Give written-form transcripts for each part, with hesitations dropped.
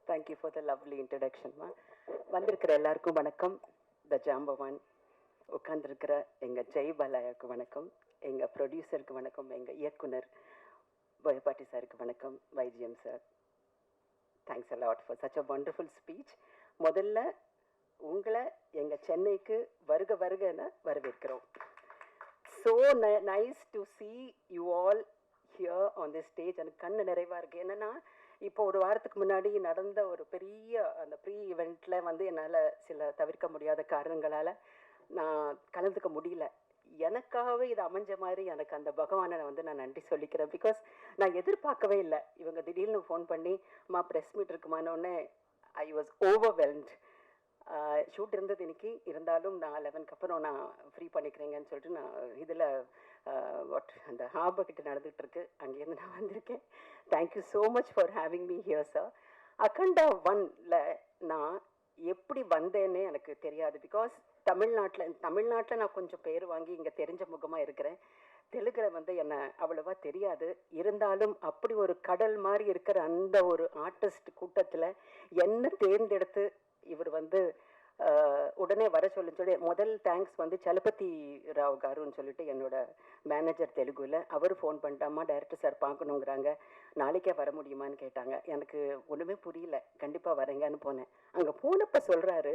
Thank you for the lovely introduction, ma. வந்திருக்கிற எல்லாருக்கும் வணக்கம். த ஜாம்பவான் உட்கார்ந்துருக்கிற எங்கள் ஜெய் பாலாயாவுக்கு வணக்கம், எங்கள் ப்ரொடியூசருக்கு வணக்கம், எங்கள் இயக்குனர் போயப்பாட்டி சாருக்கு வணக்கம், YGM sir. Thanks a lot for such a wonderful speech. முதல்ல உங்களை எங்கள் சென்னைக்கு வருக வருகன்னு வரவேற்கிறோம். So nice to C you all here on the stage. எனக்கு கண்ணு நிறைவாக இருக்குது. என்னென்னா, இப்போ ஒரு வாரத்துக்கு முன்னாடி நடந்த ஒரு பெரிய அந்த ப்ரீ ஈவெண்ட்டில் வந்து என்னால் சில தவிர்க்க முடியாத காரணங்களால் நான் கலந்துக்க முடியல. எனக்காகவே இது அமைஞ்ச மாதிரி எனக்கு அந்த பகவானை வந்து நான் நன்றி சொல்லிக்கிறேன். பிகாஸ் நான் எதிர்பார்க்கவே இல்லை. இவங்க திடீர்னு ஃபோன் பண்ணி மா ப்ரெஸ் மீட் இருக்குமானோடனே ஐ வாஸ் ஓவர்வெல்ம்ட். ஷூட் இருந்தது இன்னைக்கு, இருந்தாலும் நான் 11க்கு அப்புறம் நான் ஃப்ரீ பண்ணிக்கிறேங்கன்னு சொல்லிட்டு நான் இதில் அந்த ஹார்பர் கிட்ட நடந்துகிட்டு இருக்கு, அங்கேருந்து நான் வந்திருக்கேன். Thank you so much for having me here sir. Akhanda 1ல் நான் எப்படி வந்தேன்னே எனக்கு தெரியாது. பிகாஸ் தமிழ்நாட்டில் நான் கொஞ்சம் பேர் வாங்கி இங்கே தெரிஞ்ச முகமாக இருக்கிறேன். தெலுங்கில் வந்து என்னை அவ்வளோவா தெரியாது. இருந்தாலும் அப்படி ஒரு கடல் மாதிரி இருக்கிற அந்த ஒரு ஆர்டிஸ்ட் கூட்டத்தில் என்னை தேர்ந்தெடுத்து இவர் வந்து உடனே வர சொல்லி முதல் தேங்க்ஸ் வந்து சலபதி ராவ் காருன்னு சொல்லிட்டு என்னோட மேனேஜர் தெலுங்குல. அவர் ஃபோன் பண்ணிட்டாமா, டைரக்டர் சார் பார்க்கணுங்கிறாங்க, நாளைக்கே வர முடியுமான்னு கேட்டாங்க. எனக்கு ஒன்றுமே புரியல. கண்டிப்பாக வரேங்கன்னு போனேன். அங்கே போனப்போ சொல்கிறாரு,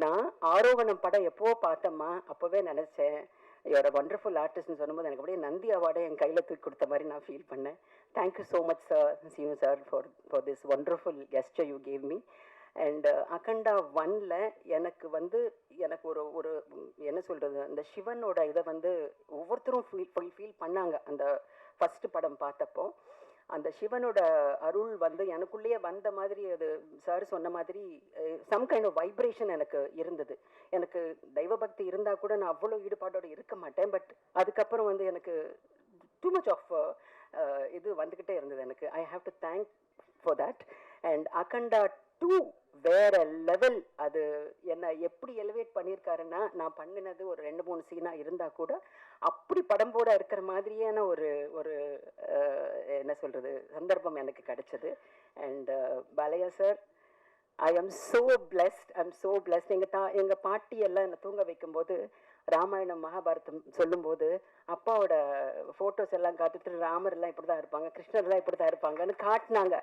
நான் ஆரோகணம் படம் எப்போ பார்த்தம்மா, அப்போவே நினச்சேன் யூஆர் அ வண்டர்ஃபுல் ஆர்டிஸ்ட்னு சொல்லும்போது எனக்கு அப்படியே நந்தி அவார்டை என் கையில் தூக்கி கொடுத்த மாதிரி நான் ஃபீல் பண்ணேன். Thank you so much sir, Seenu sir, for this wonderful gesture you gave me. And Akhanda 1ல் எனக்கு வந்து ஒரு ஒரு என்ன சொல்கிறது, அந்த சிவனோட இதை வந்து ஒவ்வொருத்தரும் ஃபீல் பண்ணாங்க. அந்த ஃபஸ்ட்டு படம் பார்த்தப்போ அந்த சிவனோட அருள் வந்து எனக்குள்ளேயே வந்த மாதிரி, அது சார் சொன்ன மாதிரி சம் கைண்ட் ஆஃப் வைப்ரேஷன் எனக்கு இருந்தது. எனக்கு தெய்வ பக்தி இருந்தால் கூட நான் அவ்வளோ ஈடுபாடோடு இருக்க மாட்டேன். பட் அதுக்கப்புறம் வந்து எனக்கு டூ மச் ஆஃப் இது வந்துக்கிட்டே இருந்தது. எனக்கு I have to thank for that. And Akhanda 2 வேற லெவல். அது என்னை எப்படி எலிவேட் பண்ணியிருக்காருன்னா, நான் பண்ணினது ஒரு 2-3 சீனாக இருந்தால் கூட அப்படி படம் போட இருக்கிற மாதிரியான ஒரு ஒரு என்ன சொல்கிறது சந்தர்ப்பம் எனக்கு கிடைச்சது. And Balayya sir, I am so blessed. எங்கள் பாட்டியெல்லாம் என்னை தூங்க வைக்கும்போது ராமாயணம் மகாபாரதம் சொல்லும்போது அப்பாவோட ஃபோட்டோஸ் எல்லாம் காட்டுட்டு ராமர்லாம் இப்படி தான் இருப்பாங்க, கிருஷ்ணர்லாம் இப்படி தான் இருப்பாங்கன்னு காட்டினாங்க.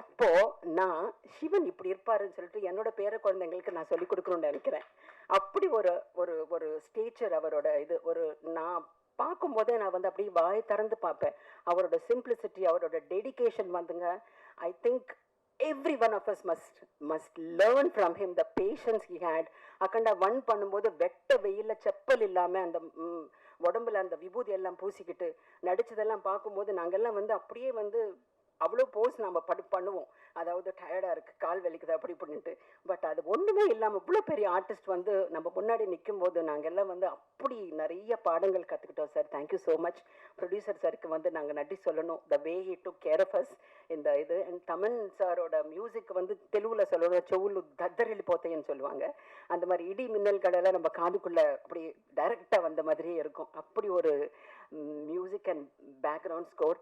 இப்போ நான் சிவன் இப்படி இருப்பாருன்னு சொல்லிட்டு என்னோட பேர குழந்தைங்களுக்கு நான் சொல்லிக் கொடுக்கணும்னு நினைக்கிறேன். அப்படி ஒரு ஒரு ஒரு ஸ்டேச்சர் அவரோட இது. ஒரு நான் பார்க்கும்போதே நான் வந்து அப்படியே வாய் திறந்து பார்ப்பேன். அவரோட சிம்பிளிசிட்டி, அவரோட டெடிகேஷன் வந்துங்க, I think every one of us must learn from him, the patience he had. Akhanda 1 பண்ணும்போது வெட்ட வெயில செப்பல் இல்லாமல் அந்த உடம்புல அந்த விபூதி எல்லாம் பூசிக்கிட்டு நடிச்சதெல்லாம் பார்க்கும்போது நாங்கள்லாம் வந்து அப்படியே வந்து அவ்வளோ போஸ் நம்ம பண்ணுவோம். அதாவது டயர்டாக இருக்குது, கால் வலிக்குது, அப்படி பண்ணிட்டு. பட் அது ஒன்றுமே இல்லாமல் இவ்வளோ பெரிய ஆர்டிஸ்ட் வந்து நம்ம முன்னாடி நிற்கும் போது நாங்கள்லாம் வந்து அப்படி நிறைய பாடங்கள் கற்றுக்கிட்டோம் sir. Thank you so much. Producer சாருக்கு வந்து நாங்கள் நன்றி சொல்லணும், the way he took care of us இந்த இது. அண்ட் தமன் சாரோட மியூசிக் வந்து தெலுங்குல சொல்லணும், செவுலு தத்தரில் போத்தைன்னு சொல்லுவாங்க. அந்த மாதிரி இடி மின்னல்களெல்லாம் நம்ம காதுக்குள்ளே அப்படி டைரெக்டாக வந்த மாதிரியே இருக்கும். அப்படி ஒரு music and background score.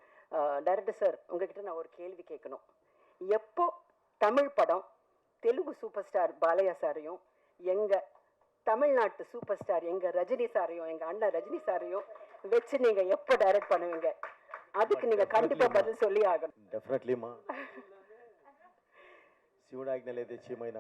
Director sir, உங்ககிட்ட நான் ஒரு கேள்வி கேட்கணும். எப்போ தமிழ் படம் தெலுங்கு சூப்பர் ஸ்டார் பாலையா சாரையும் எங்கள் தமிழ்நாட்டு சூப்பர் ஸ்டார் எங்கள் ரஜினி சாரையும், எங்கள் அண்ணன் ரஜினி சாரையும் வச்சு நீங்கள் எப்போ டைரக்ட் பண்ணுவீங்க? அதுக்கு நீங்கள் கண்டிப்பாக பதில் சொல்லி ஆகணும். డెఫినెట్లీమా శివుడు ఆజ్ఞ లేదే చీమైనా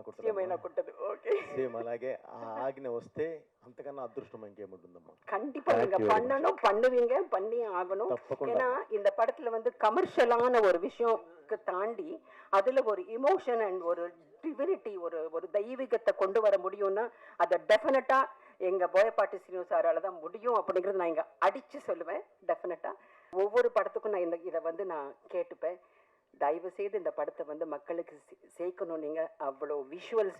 కుట్టదు. ఓకే, సేమ్ అలాగే ఆ ఆజ్ఞ వస్తే అంతకన్నా అదృష్టం ఇంకేముంటుందమ్మా. கண்டிப்பா நீங்க பண்ணணும், பண்ணுவீங்க, பண்ணி ஆகணும். ஏன்னா இந்த படத்துல வந்து கமர்ஷியலான ஒரு விஷயம்க்கு தாண்டி அதுல ஒரு இமோஷன் அண்ட் ஒரு டிவினிட்டி, ஒரு தெய்வீகத்தை கொண்டு வர முடியும்னா அதை டெஃபினட்டா எங்க போயப்பாட்டி சீனு சாரால தான் முடியும் அப்படிங்கிறது நான் இங்க அடிச்சு சொல்லுவேன். டெஃபினட்டா ஒவ்வொரு படத்துக்கும் நான் இதை வந்து நான் கேட்டுப்பேன். தயவு செய்து இந்த படத்தை வந்து மக்களுக்கு சேர்க்கணும். நீங்கள் அவ்வளோ விஷுவல்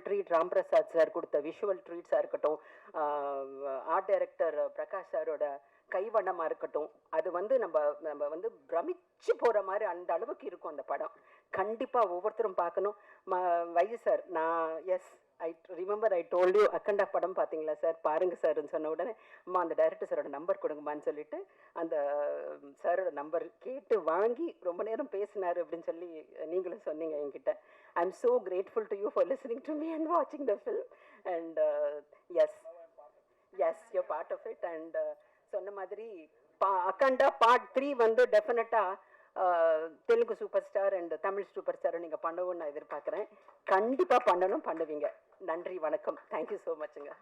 ட்ரீட் ராம்பிரசாத் சார் கொடுத்த விஷுவல் ட்ரீட்ஸாக இருக்கட்டும், ஆர்ட் டைரக்டர் பிரகாஷ் சாரோட கைவண்ணமாக இருக்கட்டும், அது வந்து நம்ம வந்து பிரமிச்சு போகிற மாதிரி அந்த அளவுக்கு இருக்கும் அந்த படம். கண்டிப்பாக ஒவ்வொருத்தரும் பார்க்கணும். வைஜி சார், நான் I remember I told you, Akhanda படம் பார்த்தீங்களா சார், பாருங்கள் சார்ன்னு சொன்ன உடனே அம்மா அந்த டைரக்டர் சாரோட நம்பர் கொடுங்கம்மான்னு சொல்லிட்டு அந்த சாரோட நம்பர் கேட்டு வாங்கி ரொம்ப நேரம் பேசினார் அப்படின்னு சொல்லி நீங்களும் சொன்னீங்க என்கிட்ட. I'm so grateful to you for listening to me and watching the film. And yes, you're part of it. And சொன்ன மாதிரி அக்கண்டா பார்ட் 3 வந்து டெஃபினட்டாக Telugu super star and Tamil super ஸ்டாரை நீங்கள் பண்ணவும் நான் எதிர்பார்க்குறேன். கண்டிப்பாக பண்ணணும், பண்ணுவீங்க. நன்றி, வணக்கம். Thank you so மச்சுங்க.